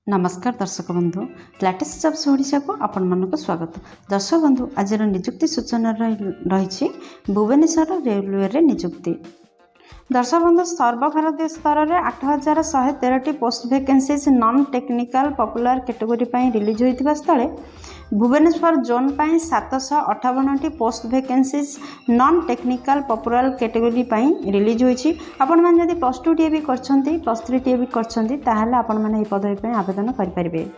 नमस्कार दर्शक बंधु लेटेस्ट जॉब्स ओडिशा को आपण मानक स्वागत। दर्शक बंधु आज निजुक्ति सूचना रही भुवनेश्वर रेलवे रे निजुक्ति। दर्शक बंधु सर्वभारतीय स्तर में 8113 post vacancies non technical popular category release होता स्थले Bhubaneswar zone 758 post vacancies non technical popular category release होती। आपण मैंने जब +2 टी भी करछंती +3 टी भी करछंती ताहले आपण मैंने पदवी आवेदन करें।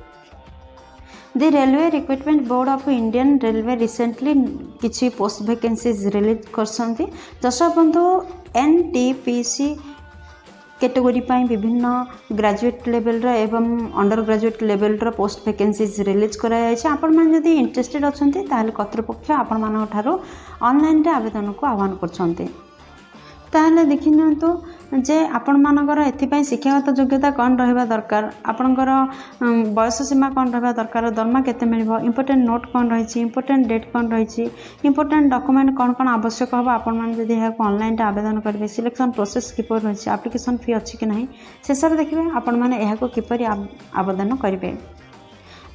The Railway Recruitment Board of Indian Railway recently किछि पोस्ट वैकेंसीज रिलीज करछंती। दर्शक बंधु NTPC कैटेगरी विभिन्न ग्रेजुएट लेवल एवं under graduate level post vacancies release कराई। आपण मैंने जदि इंटरेस्टेड अच्छे ताहले कर्तृपक्ष आपण मान ठारो ऑनलाइन रे आवेदन को आह्वान करछंती। ताहले देखि नियंतु जे आपण मानकर एथिपाई शिक्षागत योग्यता कौन रहा दरकार, आपणकर बयस सीमा कौन रहा दरकार, दरमा केते मिलिबो, इंपोर्टेंट नोट कौन रही, इंपोर्टेंट डेट कौन रही, इंपोर्टेंट डॉक्यूमेंट कौन कौन आवश्यक हम आपण मैंने जदि यहाँ ऑनलाइन आवेदन करेंगे, सिलेक्शन प्रोसेस किपर रही, एप्लिकेशन फी अच्छी कि नहीं से सब देखिए आपण मैंने यहाँ किपर आवेदन करेंगे।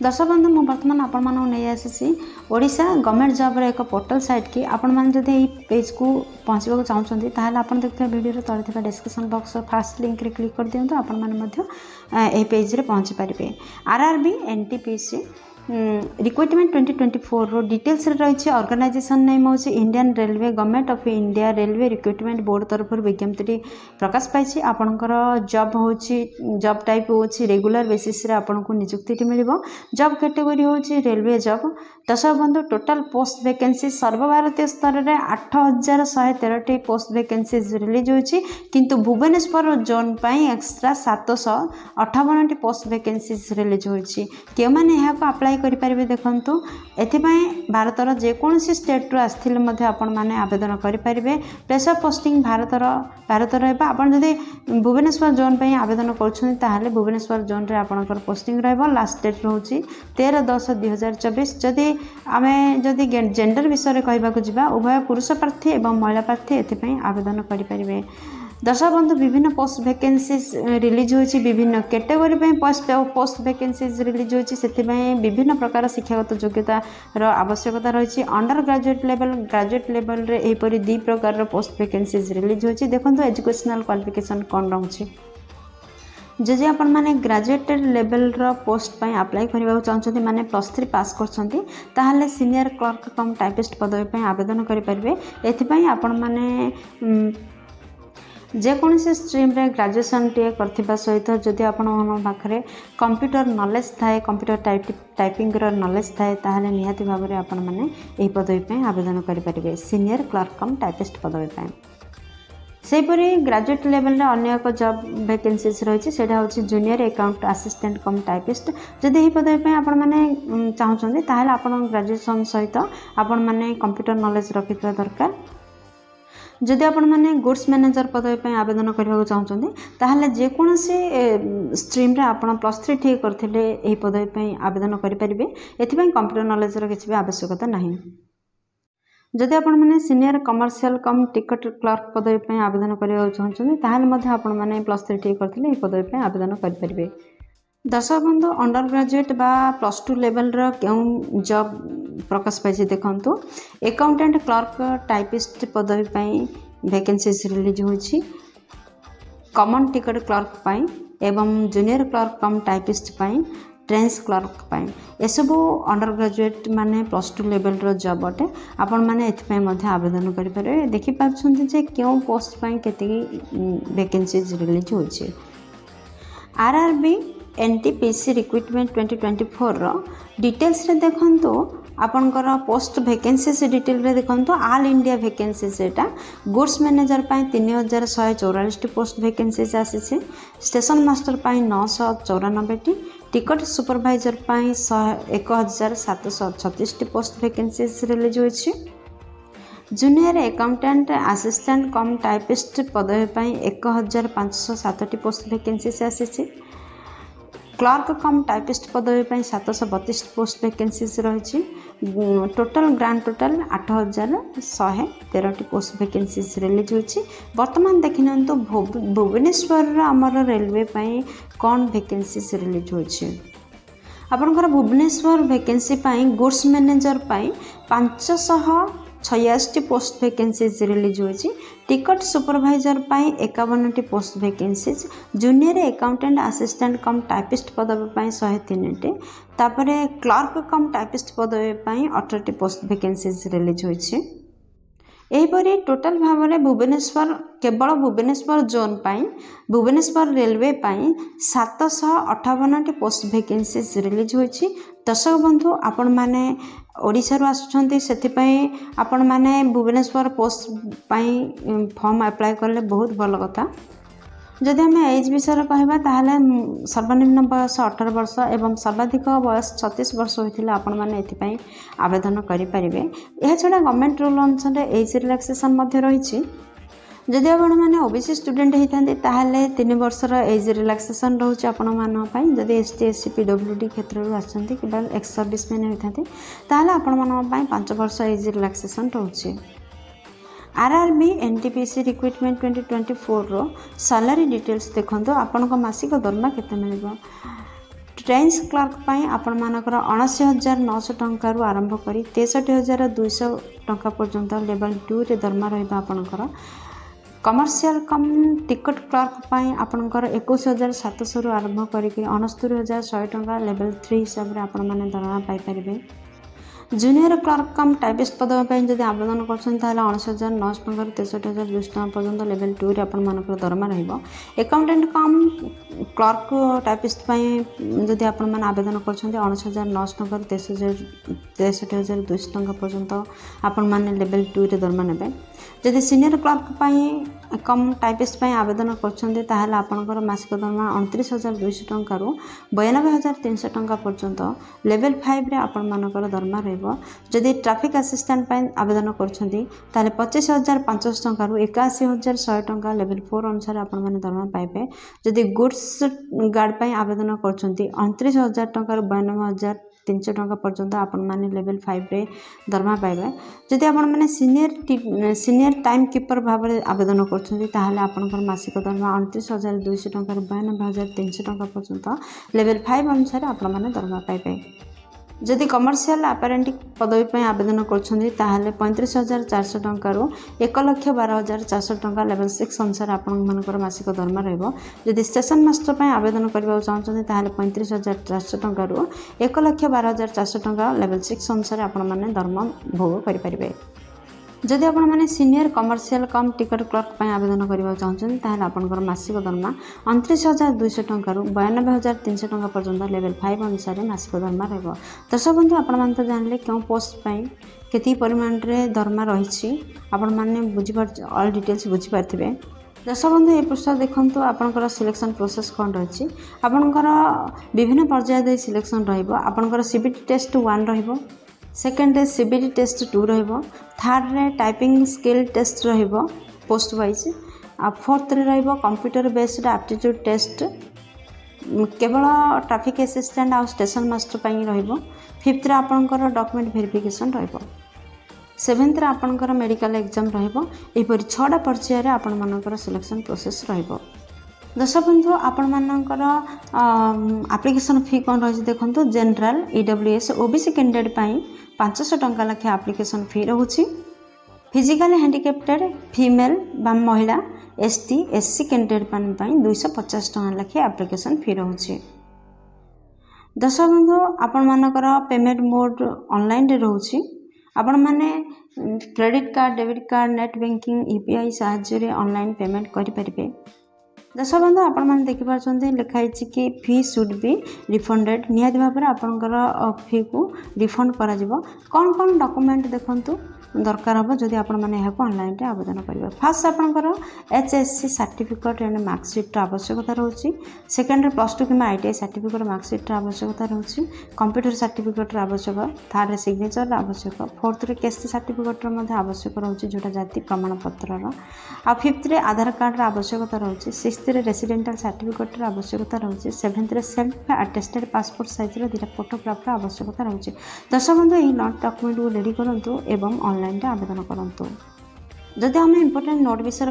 दर्शक बंधु मुझे बर्तमान आपण नहीं आसी ओडिशा गवर्नमेंट जॉब रे एक पोर्टल साइट की आपण मैंने जब यही पेज को पहुँचना चाहते ताहले आपण देखते वीडियो तले डिस्क्रिप्शन बॉक्स फास्ट लिंक रे क्लिक कर दिंतु आपण मैंने पेज रे पहुँची पारे। RRB NTPC रिक्रुटमेंट 2024 रो डिटेल्स रही। ऑर्गेनाइजेशन नेम होची Indian railway government of India railway recruitment board तरफ विज्ञप्ति प्रकाश पाई। आपणकर जॉब होची जॉब टाइप होची रेगुलर बेसिस रे आपनको नियुक्ति मिलिबो। जॉब कैटेगरी होची रेलवे जॉब। दर्शक बंधु टोटाल पोस्ट वैकेंसी सर्वभारतीय स्तर में 8113 पोस्ट वैकेंसीज रिलीज होची, किंतु भुवनेश्वर जोन पाई एक्स्ट्रा 758 पोस्ट वैकेंसीज रिलीज होची। के माने यहाँ को अप्लाई करि परिबे देखंतु एथिपाई भारतर जेकोसी स्टेट रो आस्थिले मध्ये आपण माने आवेदन करि परिबे। प्लेस ऑफ पोस्टिंग भारतर एबा आपण जदि भुवनेश्वर जोन पाई आवेदन करछन ताहाले भुवनेश्वर जोन रे आपणकर पोस्टिंग रहबो। लास्ट डेट रहउची 13/10/2024। जदि आमे जदि जेंडर विषय कहबा को जिबा उभय पुरुष प्रार्थी एवं महिला प्रार्थी एथिपाई आवेदन करि परिबे। दर्शक बंधु विभिन्न पोस्ट वैकेंसीज रिलीज होची, विभिन्न कैटेगरी पोस्ट वैकेंसीज रिलीज होची, सेथिपाई विभिन्न प्रकार शिक्षागत योग्यता आवश्यकता रही। Under graduate level graduate level रे एपरि 2 प्रकार पोस्ट वैकेंसीज रिलीज होची। देखंतु एजुकेशनल क्वालिफिकेशन कौन रहउची। जदि आपण माने ग्रेजुएटेड लेवल रो पोस्ट पई अप्लाई करबा चाहछथि माने +3 पास करछथि ताहाले सीनियर क्लर्क कम टाइपिस्ट पदवी पई आवेदन करि परिबे। एथिपई आपण माने जेकोसी स्ट्रीम रे ग्रेजुएशन टे करथिबा सहित जदि आपण पाखरे कंप्यूटर नॉलेज थाए, कंप्यूटर टाइपिंग रो नॉलेज थाए ताहाले निहाती भाव रे आपण माने एही पदवी पई आवेदन करि परिबे सीनियर क्लर्क कम टाइपिस्ट पदवी पई। सेपरी ग्रेजुएट लेवल रे अन्य एक जॉब वैकेंसीज रही सेटा होची junior account assistant cum typist. जदि एही पदवी पई आपण माने चाहछन्ते ताहाले आपण ग्रेजुएशन सहित आपण माने कंप्यूटर नॉलेज रखिथबा दरकार। जदि आपण माने गुड्स मैनेजर पदवी पई आवेदन करबा चाहछन्ते ताहाले जेकोसी स्ट्रीम रे आपण +3 ठीक करथिले एही पदवी पई आवेदन करि परिबे। एथिपई कंप्यूटर नॉलेज रो किछि भी आवश्यकता नाही। जदि आपण माने सीनियर कमर्शियल कम टिकट क्लर्क पदवी पई आवेदन करबा चाहछन्ते ताहाले मध्ये आपण माने +3 ठीक करथिले एही पदवी पई आवेदन करि परिबे। दर्शक बंधु अंडर ग्रेजुएट बा +2 लेवल रो केउ जॉब प्रकाश पाई देखंतु अकाउंटेंट क्लर्क टाइपिस्ट पदवी पई वैकेंसीज रिलीज होची। कॉमन टिकट क्लर्क पई एवं जूनियर क्लर्क कम टाइपिस्ट पई ट्रेंस क्लर्क पई एसबू अंडर ग्रेजुएट माने +2 लेवल रो जॉब अटे। आपण माने एथपई मध्ये आवेदन करि पारे। देखि पाछन्ते जे केउ पोस्ट पई केते वैकेंसीज रिलीज होची। RRB NTPC रिक्रुटमेंट 2024 रो डिटेल्स रे देखंतु आपनकर पोस्ट वैकेंसीज डिटेल रे देखंतु ऑल इंडिया वैकेंसीज एटा गुड्स मैनेजर पाई 3144 पोस्ट वैकेंसीज आसीছে। स्टेशन मास्टर पाई 994 टिकट सुपरवाइजर पाई 1736 पोस्ट वैकेंसीज रिलीज होइछि। Junior accountant assistant cum typist पदवी पाई 1507 पोस्ट वैकेंसीज आसीছে। क्लर्क कम टाइपिस्ट पदवी 732 पोस्ट वैकेंसीज रही। Total grand total 8113 post vacancies release होची। वर्तमान देखिनंतु भुवनेश्वर आमर रेलवे पाई कौन वैकेंसीज रिलीज होची। आपनकर भुवनेश्वर वैकेंसी पाई गुड्स मैनेजर पाई 586 पोस्ट वैकेंसीज रिलीज होची। टिकट सुपरवाइजर पाई 51 post vacancies. Junior accountant assistant cum typist पदवी पाई 103 तापरे क्लर्क कम टाइपिस्ट पदवी पाई 18 पोस्ट वैकेंसीज रिलीज होची। एहीपरि टोटाल भाव में भुवनेश्वर केवल भुवनेश्वर जोन पाई भुवनेश्वर रेलवे पाई 758 पोस्ट वैकेंसीज रिलीज होची। दर्शक बंधु आपण माने ओडिशा रो आसुछंती सेथिपई आपण माने भुवनेश्वर पोस्ट पाई फॉर्म अप्लाई करले बहुत भल कथा। जदि आम एज विषय कहबा ताहले सर्वनिम्न बयस 18 वर्ष एवं सर्वाधिक बयस 36 वर्ष होइथिले आपण माने एथिपई आवेदन करि परिबे। एहा छडा गवर्नमेंट रूल अनुसार एज रिलैक्सेशन मध्ये रहिछि। जदि आपण माने ओबीसी स्टूडेंट होइथांते ताहले 3 वर्षर एज रिलैक्सेशन रहउछि आपण मान पई। जदि एसटी एससी पीडब्ल्यूडी क्षेत्र रो आछंती किबा एक्स सर्विस मैन होइथांते ताहले आपण मान पई 5 वर्ष एज रिलैक्सेशन रहउछि। आरआरबी एनटीपीसी रिक्रुटमेंट 2024 रो सैलरी डिटेल्स देखंतो। आपण को मासिक दरमा केते मिलबो। ट्रेन्स क्लर्क पाई आपण मानकर 79900 टंका रु आरंभ करी 63200 टंका पर्यंत लेवल 2 रे दरमा रहबा आपनकर। कमर्शियल कम टिकट क्लर्क पाई आपनकर 21700 रु आरंभ करी 69100 टंका लेवल 3 हिसाब रे आपण माने दरमा पाई परिबे। जूनियर क्लर्क कम टाइपिस्ट पदवी जब आवेदन कर 19,900 टंका 63,200 टंका पर्यंत लेवल 2 रे आपण मानकर दरमा रहिबो। अकाउंटेंट कम क्लर्क टाइपिस्ट जब आपण माने आवेदन कर 19,900 टंका 63,200 टंका पर्यंत आपण माने लेवल 2 रे दरमा नेबे। जदि सीनियर क्लर्क कम टाइपिस्ट आवेदन कर आपणकर मासिक दरमा 29,200 टंका 92,300 टंका पर्यंत लेवल 5 रे आपण मानकर दरमा रहइबो। जदि ट्रैफिक असिस्टेंट आवेदन कर 25,500 टंका 81,100 टंका लेवल 4 अनुसार आपण माने दरमा पाइबे। जदि गुड्स गार्ड आवेदन कर 29,000 टंका 92,300 टंका पर्यंत आपण माने लेवल 5 रे दरमा पाइबे। जदि आपण माने सीनियर टाइम कीपर भाव में आवेदन कर आपणकर मासिक दरमा 29,200 टंका 92,300 टंका पर्यंत लेवल 5 अनुसार आपण माने दरमा पाइबे। जदि कमर्शियल अपारेंटिक पदवी आवेदन कर 35,400 टंका 1,12,400 टंका लेवल 6 अनुसार आपण मानकर मासिक दरमा रहइबो। जदि स्टेशन मास्टर आवेदन करबा चाहछन 35,400 टंका 1,12,400 टंका लेवल 6 अनुसार आपण माने दरमा भोग करि परिबे। जदि आपण माने सीनियर कमर्शियल कम टिकट क्लर्क आवेदन करबा चाहछन ताहले आपनकर मासिक दरमा 29,200 टंका 92,300 टंका पर्यंत लेवल 5 अनुसार मासिक दरमा रहबो। दर्शक बंधु आपण मान तो जानले क्यों पोस्ट पाई केती परिमाण रे दरमा रहिछि आपण माने बुझि पार ऑल डिटेल्स बुझि पारथिबे। दर्शक बंधु ए पृष्ठ देखंतु आपनकर सिलेक्शन प्रोसेस कोन रहिछि। आपनकर विभिन्न पर्याय दे सिलेक्शन रहइबो। आपनकर सीबीटी टेस्ट 1 रहइबो। सेकेंड सीबीटी टेस्ट 2 रहिबो। थर्ड रे टाइपिंग स्किल टेस्ट रहिबो पोस्ट वाइज। आ फोर्थ रे रहिबो कंप्यूटर बेस्ड एप्टीट्यूड टेस्ट केवल ट्रैफिक असिस्टेंट आ स्टेशन मास्टर पई रहिबो। फिफ्थ रे आपनकर डॉक्यूमेंट वेरिफिकेशन रहिबो। सेवेंथ रे आपनकर मेडिकल एग्जाम रहिबो। एपरि 6टा पर्याय रे आपन मानकर सिलेक्शन प्रोसेस रहिबो। दर्शक बंधु आपण मानकर एप्लिकेशन फी कौन रही देखो। जनरल ईडब्ल्यूएस ओबीसी कैंडिडेट पाई 500 टंका लाखे एप्लिकेशन फी रोचे। फिजिकली हैंडिकेप्टेड फीमेल बा महिला एसटी एससी कैंडिडेट पाई 250 टंका लाखे एप्लिकेशन फी रोचे। दर्शक बंधु आपण मानकर पेमेंट मोड ऑनलाइन रे रोचे। आपण माने credit card debit card net banking UPI साहाय्य ऑनलाइन पेमेंट करि परिबे। दर्शक बंधु आपण मैंने देखिपारे लिखाई कि फी शुड बी रिफंडेड निहाती भाव में आपंकर फी को रिफंड करा कौन कौन डॉक्यूमेंट देखंतु। दरकार हम जदि आपण मैंने ऑनलाइन आवेदन करेंगे। फास्ट आपंकर HSC सर्टिफिकेट एंड मार्कसीट आवश्यकता रोचे। सेकेंड +2 कि ITI सर्टिफिकेट मार्कसीट आवश्यकता रोचे। कंप्यूटर सर्टिफिकेट आवश्यक। थर्ड सिग्नेचर आवश्यक। फोर्थ केसी सर्टिफिकेट आवश्यक रोचे जोटा जाति प्रमाण पत्र। आ फिफ्थ आधार कार्ड आवश्यकता रोचे। सिक्स्थ रेसिडेंटल सर्टिफिकेट आवश्यकता रोचे। Seventh self attested passport size दुटा फोटोग्राफ आवश्यकता रोचे। दर्शक बंधु यही नोट डॉक्यूमेंट को रेडी करूँ एवं ऑनलाइन आवेदन करूँ। जदि आम इम्पोर्टेंट नोट विषय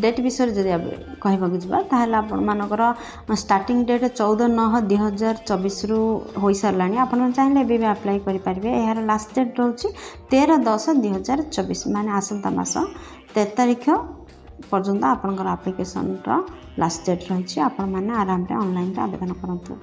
डेट विषय जब कहवाक जाए आपर स्टार्टिंग डेट 14/9/2024 हो सारा आपड़ चाहिए भी अप्लाई करेंगे। यार लास्ट डेट रोचे 13/10/2024 माने आसंता मास 13 तारीख पर्यंत आपंकर आप्लिकेसन लास्ट डेट रही। आपण मैंने आराम से ऑनलाइन आवेदन करूँ।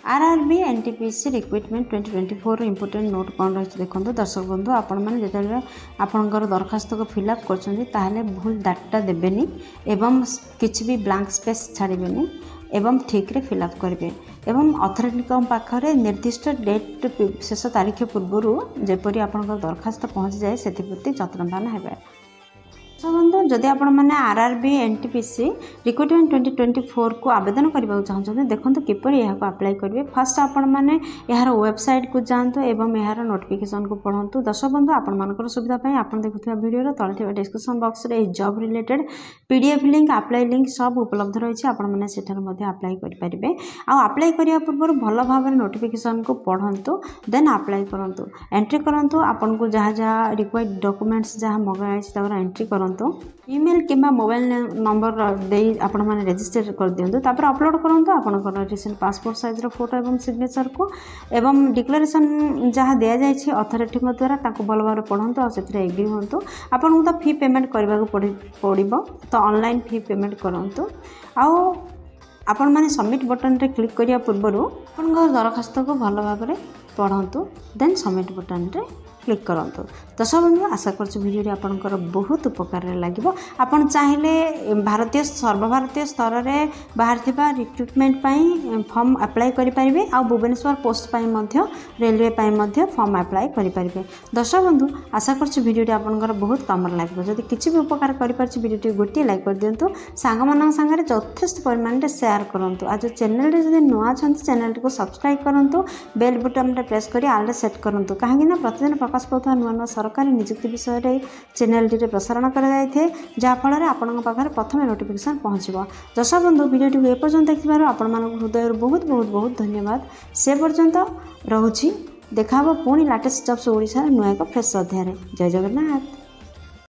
RRB NTPC recruitment 2024 important note कौन रही देखो। दर्शक बंधु आपण मैंने जो आपंकर दरखास्त को फिलअप कर भूल डाटा देवेनि एवं किसी भी ब्लैंक स्पेस छाड़बेनि एवं ठीक रे फिलअप करेंगे एवं अथॉरिटी पाखे निर्दिष्ट डेट शेष तारीख पूर्व जेपरी आपंकर दरखास्त पहुँची जाए से जत्नवान है। बंधु जदि आपण मैंने RRB NTPC रिक्रुटमेंट 2024 को आवेदन करने चाहते देखो किपर यह अप्लाई करेंगे। फास्ट आपण मैंने यार वेबसाइट को जातु एवं यार नोटिफिकेशन को पढ़ु। दर्शक बंधु आपण सुविधा आप देखुवा वीडियो तले डिस्क्रिप्शन बॉक्स रे job related PDF link apply link सब उपलब्ध रही। आपण मैंने अप्लाई करेंगे। अप्लाई करने पूर्व भल भाव नोटिफिकेशन को पढ़ु देन अप्लाई करूँ। एंट्री करूँ आपन को जहाँ जहाँ रिक्वायर्ड डॉक्यूमेंट्स जहाँ मगाई एंट्री करूँ। ईमेल किंबा मोबाइल नंबर दे आपण माने रजिस्टर कर दियंतु। तापर अपलोड करंतु आपनकर रिसेंट पासपोर्ट साइज रो फोटो एवं सिग्नेचर को एवं डिक्लेरेशन जहाँ दिया जाय छी अथॉरिटी द्वारा ताको भल भाव पढ़ंतु और सेथरे एग्री होंतु। आपन तो फी पेमेंट करबा को पड़िबो तो ऑनलाइन फी पेमेंट करंतु। आउ आपण माने सबमिट बटन रे क्लिक करिया पूर्व आपनकर दरखास्त को भल भाव रे पढ़ंतु देन सबमिट बटन रे क्लिक करूँ। दर्शक बंधु आशा कर वीडियो आपंकर बहुत उपकार लगे। आपड़ चाहिए भारतीय सर्वभारतीय स्तर में बाहर रिक्रुटमेंट फॉर्म अप्लाई करेंगे। आ Bhubaneswar post railway form apply करेंगे। दर्शक बंधु आशा कर वीडियो आपंकर बहुत कम लगे। जब किसी भी उपकार कर गोटे लाइक कर दिंतु। सांग सागर यथेष परिमाण में शेयर करूँ। आज चैनल जब नुआ अच्छा चैनल को सब्सक्राइब करूँ। बेल बटन प्रेस कर आल सेट करूँ कहीं प्रतिदिन प्रकाश पाता नुआ नुआ सरकारी नियुक्ति विषय रे चैनल टी प्रसारण कर जहाँफल आपण पाखे प्रथम नोटिफिकेशन पहुँचो। दर्शक बंधु वीडियो को एपर्यंत देखिबार आपण मानक हृदय बहुत बहुत बहुत धन्यवाद। से पर्यंत रोची देखा पुणी लेटेस्ट जॉब्स ओडिशा नुआ एक फ्रेश अध्याय। जय जगन्नाथ।